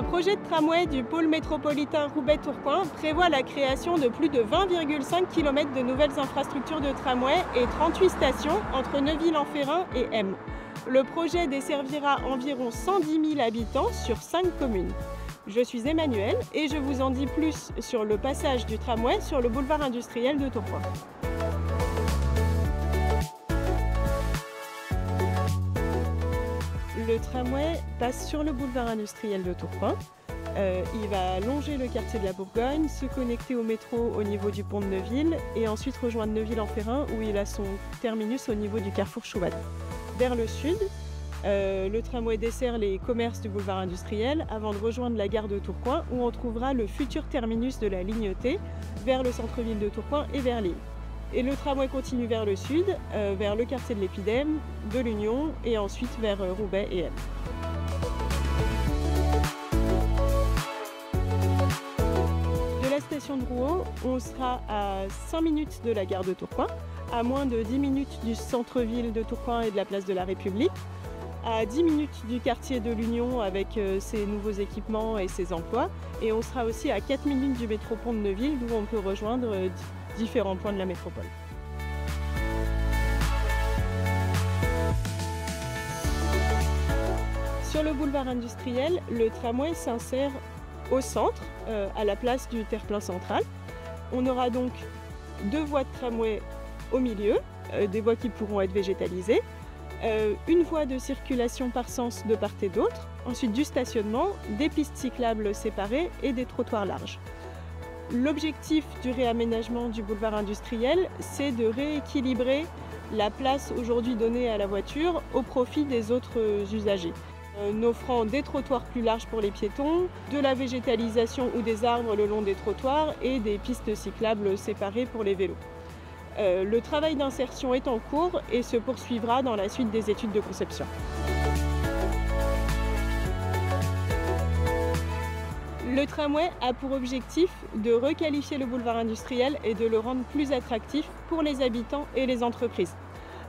projet de tramway du pôle métropolitain Roubaix-Tourcoing prévoit la création de plus de 20,5 km de nouvelles infrastructures de tramway et 38 stations entre Neuville-en-Ferrain et Hem. Le projet desservira environ 110 000 habitants sur 5 communes. Je suis Emmanuel et je vous en dis plus sur le passage du tramway sur le boulevard industriel de Tourcoing. Le tramway passe sur le boulevard industriel de Tourcoing. Il va longer le quartier de la Bourgogne, se connecter au métro au niveau du pont de Neuville et ensuite rejoindre Neuville-en-Ferrain où il a son terminus au niveau du carrefour Chouvat. Vers le sud, le tramway dessert les commerces du boulevard industriel avant de rejoindre la gare de Tourcoing où on trouvera le futur terminus de la ligne T vers le centre-ville de Tourcoing et vers Lille. Et le tramway continue vers le sud, vers le quartier de l'Épidème, de l'Union et ensuite vers Roubaix et Hem. De la station de Rouault, on sera à 5 minutes de la gare de Tourcoing, à moins de 10 minutes du centre-ville de Tourcoing et de la place de la République, à 10 minutes du quartier de l'Union avec ses nouveaux équipements et ses emplois, et on sera aussi à 4 minutes du métro-pont de Neuville d'où on peut rejoindre différents points de la métropole. Sur le boulevard industriel, le tramway s'insère au centre, à la place du terre-plein central. On aura donc 2 voies de tramway au milieu, des voies qui pourront être végétalisées, une voie de circulation par sens de part et d'autre, ensuite du stationnement, des pistes cyclables séparées et des trottoirs larges. L'objectif du réaménagement du boulevard industriel, c'est de rééquilibrer la place aujourd'hui donnée à la voiture au profit des autres usagers, en offrant des trottoirs plus larges pour les piétons, de la végétalisation ou des arbres le long des trottoirs et des pistes cyclables séparées pour les vélos. Le travail d'insertion est en cours et se poursuivra dans la suite des études de conception. Le tramway a pour objectif de requalifier le boulevard industriel et de le rendre plus attractif pour les habitants et les entreprises.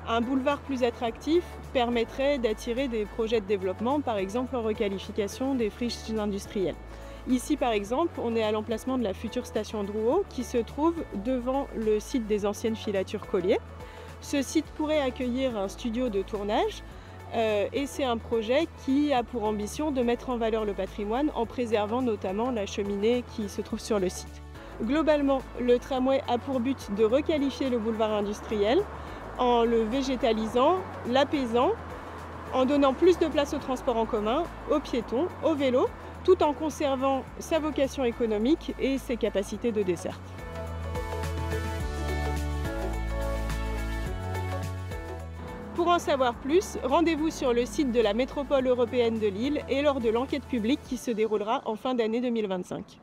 Un boulevard plus attractif permettrait d'attirer des projets de développement, par exemple en requalification des friches industrielles. Ici, par exemple, on est à l'emplacement de la future station de Rouault qui se trouve devant le site des anciennes filatures Collier. Ce site pourrait accueillir un studio de tournage et c'est un projet qui a pour ambition de mettre en valeur le patrimoine en préservant notamment la cheminée qui se trouve sur le site. Globalement, le tramway a pour but de requalifier le boulevard industriel en le végétalisant, l'apaisant, en donnant plus de place au transport en commun, aux piétons, aux vélos, tout en conservant sa vocation économique et ses capacités de desserte. Pour en savoir plus, rendez-vous sur le site de la Métropole européenne de Lille et lors de l'enquête publique qui se déroulera en fin d'année 2025.